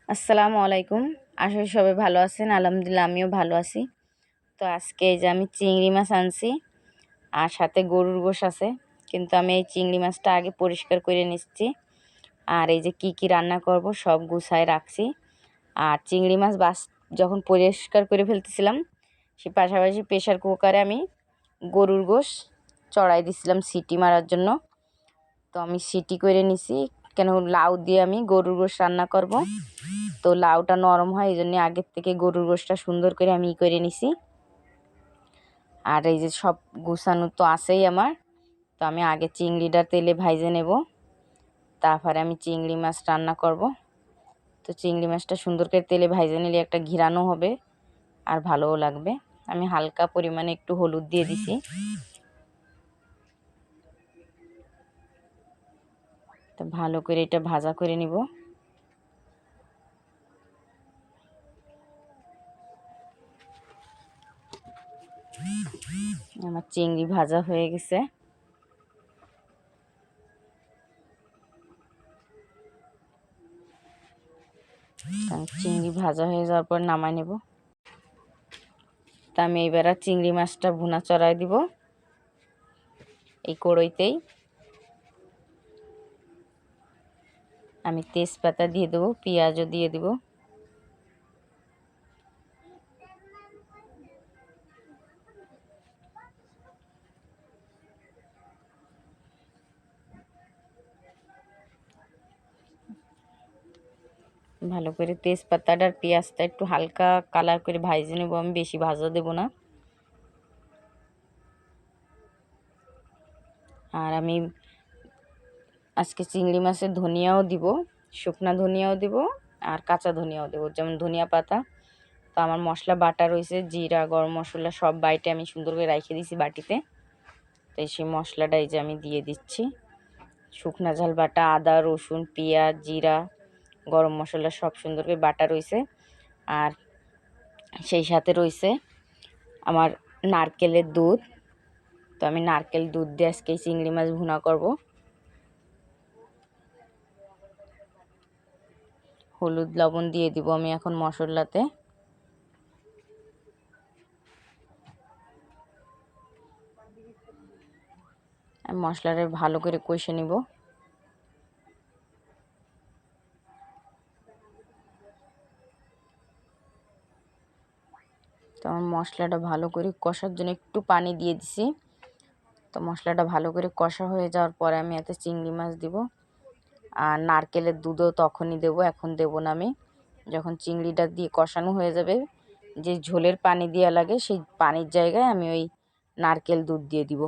আসসালামু আলাইকুম। আশা করি সবাই ভালো আছেন। আলহামদুলিল্লাহ আমিও ভালো আছি। তো আজকে এই যে আমি চিংড়ি মাছ আনছি আর সাথে গরুর গোশ আছে, কিন্তু আমি এই চিংড়ি মাছটা আগে পরিষ্কার করে নিচ্ছি। আর এই যে কি রান্না করব সব গুছায় রাখছি। আর চিংড়ি মাছ যখন পরিষ্কার করে ফেলতেছিলাম, সে পাশাপাশি প্রেশার কুকারে আমি গরুর গোশ চড়াই দিছিলাম সিটি মারার জন্য। তো আমি সিটি করে নিছি, কেন লাউ দিয়ে আমি গরুর গোশ রান্না করব। তো লাউটা নরম হয়, এই জন্য আগের থেকে গরুর গোশটা সুন্দর করে আমি করে নিছি। আর এই যে সব গুছানো তো আছেই আমার। তো আমি আগে চিংড়িটা তেলে ভাইজে নেব, তারপরে আমি চিংড়ি মাছ রান্না করব। তো চিংড়ি মাছটা সুন্দর করে তেলে ভাইজে নিলে একটা ঘিরানো হবে আর ভালোও লাগবে। আমি হালকা পরিমাণে একটু হলুদ দিয়ে দিছি। তো ভালো করে এটা ভাজা করে নিব। আমার চিংড়ি ভাজা হয়ে গেছে। চিংড়ি ভাজা হয়ে যাওয়ার পর নামাই নেব। তা আমি এবার চিংড়ি মাছটা ভুনা চড়াই দিব এই কড়ইতেই। আমি তেজপাতা দিয়ে দেবো, পেঁয়াজও দিয়ে দেবো। ভালো করে তেজপাতাটা আর পেঁয়াজটা একটু হালকা কালার করে ভাজে নেব, আমি বেশি ভাজা দেব না। আর আমি আজকে চিংড়ি মাছের ধনিয়াও দিব, শুকনা ধনিয়াও দিব আর কাঁচা ধনিয়াও দেবো, যেমন ধনিয়া পাতা। তো আমার মশলা বাটা রয়েছে, জিরা গরম মশলা সব বাইটে আমি সুন্দর করে রেখে দিয়েছি বাটিতে। তো সেই মশলাটা এই যে আমি দিয়ে দিচ্ছি। শুকনা ঝাল বাটা, আদা রসুন পেঁয়াজ জিরা গরম মশলা সব সুন্দর করে বাটা রয়েছে। আর সেই সাথে রয়েছে আমার নারকেলের দুধ। তো আমি নারকেল দুধ দিয়ে আজকে চিংড়ি মাছ ভুনা করব। হলুদ লবণ দিয়ে দিব আমি এখন মশলাতে। আমি মশলাটা ভালো করে কষে নিব। তো আমার মশলাটা ভালো করে কষার জন্য একটু পানি দিয়ে দিছি। তো মশলাটা ভালো করে কষা হয়ে যাওয়ার পরে আমি এতে চিংড়ি মাছ দিব। আর নারকেলের দুধও তখনই দেব, এখন দেব না আমি। যখন চিংড়িটা দিয়ে কষানো হয়ে যাবে, যে ঝোলের পানি দেওয়া লাগে সেই পানির জায়গায় আমি ওই নারকেল দুধ দিয়ে দিব।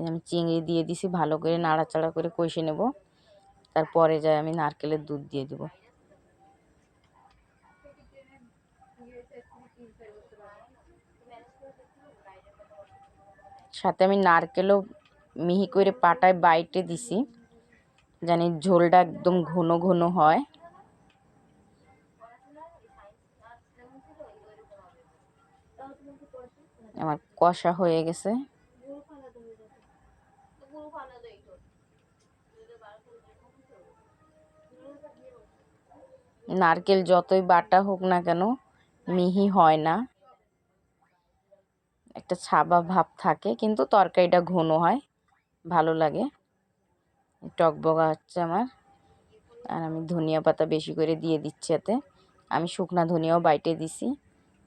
আমি চিংড়ি দিয়ে দিছি, ভালো করে নাড়াচাড়া করে কষে নেব, তারপরে যাই আমি নারকেলের দুধ দিয়ে দিব। সাথে আমি নারকেলও মিহি করে পাটায় বাইটে দিছি, জানি ঝোলটা একদম ঘন ঘন হয়। আমার কষা হয়ে গেছে। নারকেল যতই বাটা হোক না কেন মিহি হয় না, একটা ছাবা ভাব থাকে, কিন্তু তরকারিটা ঘন হয়, ভালো লাগে, টকবগা হচ্ছে আমার। আর আমি ধনিয়া পাতা বেশি করে দিয়ে দিচ্ছি এতে। আমি শুকনা ধনিয়াও বাইটে দিছি,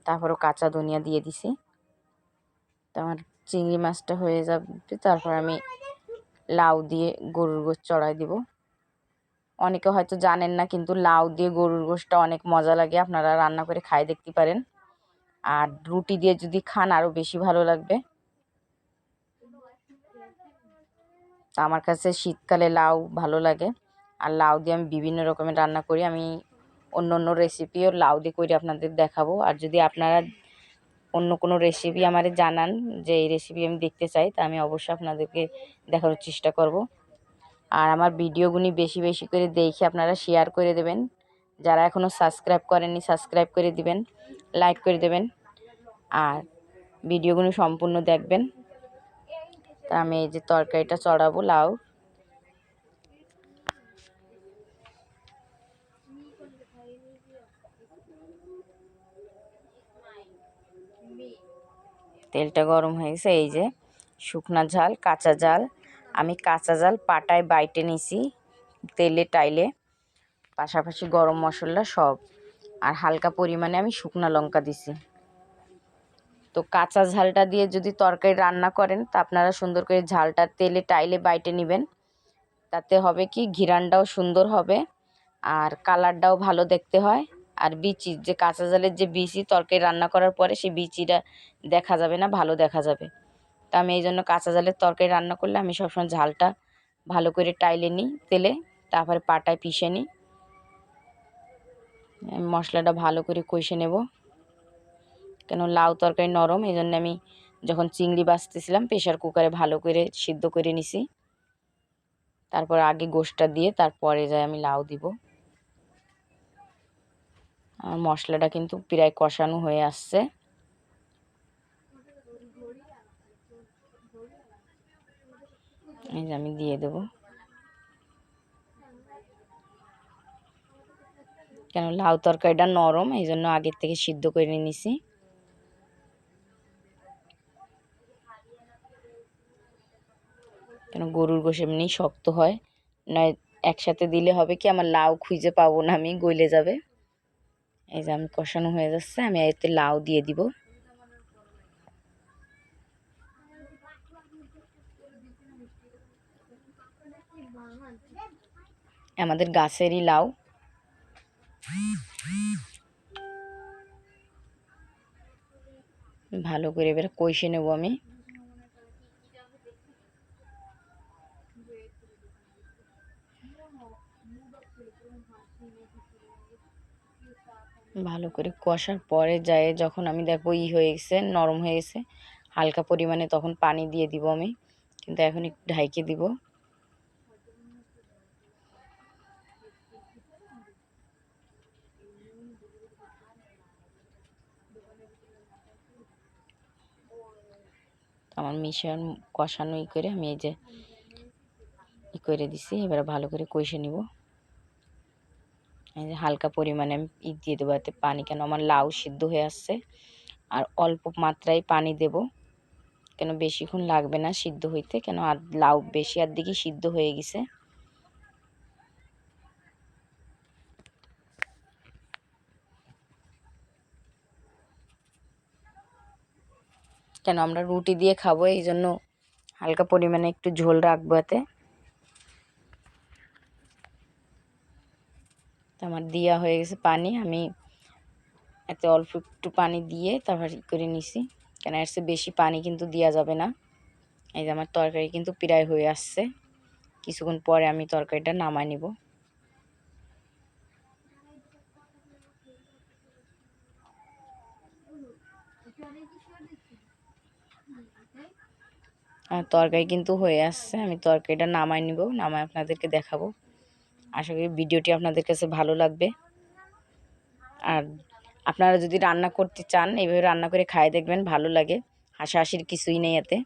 তারপরও কাঁচা ধনিয়া দিয়ে দিছি। তো আমার চিংড়ি মাছটা হয়ে যাবে, তারপর আমি লাউ দিয়ে গরুর গোশ চড়াই দিব। অনেকে হয়তো জানেন না, কিন্তু লাউ দিয়ে গরুর গোশটা অনেক মজা লাগে, আপনারা রান্না করে খাই দেখতে পারেন। আর রুটি দিয়ে যদি খান আরও বেশি ভালো লাগবে। তা আমার কাছে শীতকালে লাউ ভালো লাগে, আর লাউ দিয়ে আমি বিভিন্ন রকমের রান্না করি। আমি অন্য অন্য রেসিপিও লাউ দিয়ে করে আপনাদের দেখাবো। আর যদি আপনারা অন্য কোনো রেসিপি আমারে জানান যে এই রেসিপি আমি দেখতে চাই, তা আমি অবশ্যই আপনাদেরকে দেখানোর চেষ্টা করব। আর আমার ভিডিওগুলি বেশি বেশি করে দেখে আপনারা শেয়ার করে দেবেন। যারা এখনও সাবস্ক্রাইব করেননি সাবস্ক্রাইব করে দিবেন, লাইক করে দেবেন, আর ভিডিওগুলো সম্পূর্ণ দেখবেন। তা আমি এই যে তরকারিটা চড়াবো লাউ। তেলটা গরম হয়ে গেছে। এই যে শুকনা ঝাল, কাঁচা ঝাল, আমি কাঁচা ঝাল পাটায় বাইটে নিছি তেলে টাইলে, পাশাপাশি গরম মশলা সব, আর হালকা পরিমাণে আমি শুকনা লঙ্কা দিছি। তো কাঁচা ঝালটা দিয়ে যদি তরকারি রান্না করেন তা আপনারা সুন্দর করে ঝালটা তেলে টাইলে বাইটে নেবেন। তাতে হবে কি ঘিরানটাও সুন্দর হবে আর কালারটাও ভালো দেখতে হয়। আর বিচি, যে কাঁচা ঝালের যে বিচি তরকারি রান্না করার পরে সেই বিচিটা দেখা যাবে না, ভালো দেখা যাবে। তা আমি এই জন্য কাঁচা ঝালের তরকারি রান্না করলে আমি সবসময় ঝালটা ভালো করে টাইলে নিই তেলে, তারপরে পাটায় পিষে নিই। মশলাটা ভালো করে কষে নেব, কেন লাউ তরকারি নরম, এই জন্য আমি যখন চিংড়ি বাছতেছিলাম প্রেশার কুকারে ভালো করে সিদ্ধ করে নিছি। তারপর আগে গোশটা দিয়ে তারপরে যাই আমি লাউ দিব। আর মশলাটা কিন্তু প্রায় কষানো হয়ে আসছে। এই যে আমি দিয়ে দেব, কেন লাউ তরকারিটা নরম এই জন্য আগের থেকে সিদ্ধ করে নিছি। কেন গরুর গোশ এমনি শক্ত হয়, নয় একসাথে দিলে হবে কি আমার লাউ খুঁজে পাবো না, আমি গলে যাবে। এই যে আমি কষানো হয়ে যাচ্ছে, আমি এতে লাউ দিয়ে দিব। আমাদের গাছেরই লাউ। ভালো করে এবার কষে নেব আমি। ভালো করে কষার পরে যায় যখন আমি দেখবো হয়ে গেছে, নরম হয়ে গেছে হালকা পরিমাণে, তখন পানি দিয়ে দিব আমি, কিন্তু এখন একটু ঢাইকে দিব। আমার মিশন কষানো করে আমি এই যে করে দিছি, এবারে ভালো করে কষে নিব। এই যে হালকা পরিমাণে আমি দিয়ে দেবো এতে পানি, কেন আমার লাউ সিদ্ধ হয়ে আসছে। আর অল্প মাত্রায় পানি দেব, কেন বেশিক্ষণ লাগবে না সিদ্ধ হইতে, কেন আর লাউ বেশি আর দিকে সিদ্ধ হয়ে গেছে। কেন আমরা রুটি দিয়ে খাবো, এই জন্য হালকা পরিমাণে একটু ঝোল রাখবো এতে। আমার দেওয়া হয়ে গেছে পানি, আমি এতে অল্প একটু পানি দিয়ে তারপর করে নিছি, কেন এর চেয়ে বেশি পানি কিন্তু দেওয়া যাবে না। এই যে আমার তরকারি কিন্তু প্রায় হয়ে আসছে, কিছুক্ষণ পরে আমি তরকারিটা নামাই নিব। আমার তরকারি কিন্তু হয়ে আসছে, আমি তরকারিটা নামাই নিব, নামাই আপনাদেরকে দেখাবো। আশা করি ভিডিওটি আপনাদের কাছে ভালো লাগবে। আর আপনারা যদি রান্না করতে চান এইভাবে রান্না করে খায় দেখবেন, ভালো লাগে, হাসাহাসির কিছুই নেই এতে।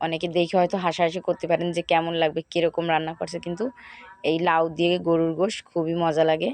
অনেকে দেখে হয়তো হাসাহাসি করতে পারেন যে কেমন লাগবে, কীরকম রান্না করছে, কিন্তু এই লাউ দিয়ে গরুর গোশ খুবই মজা লাগে।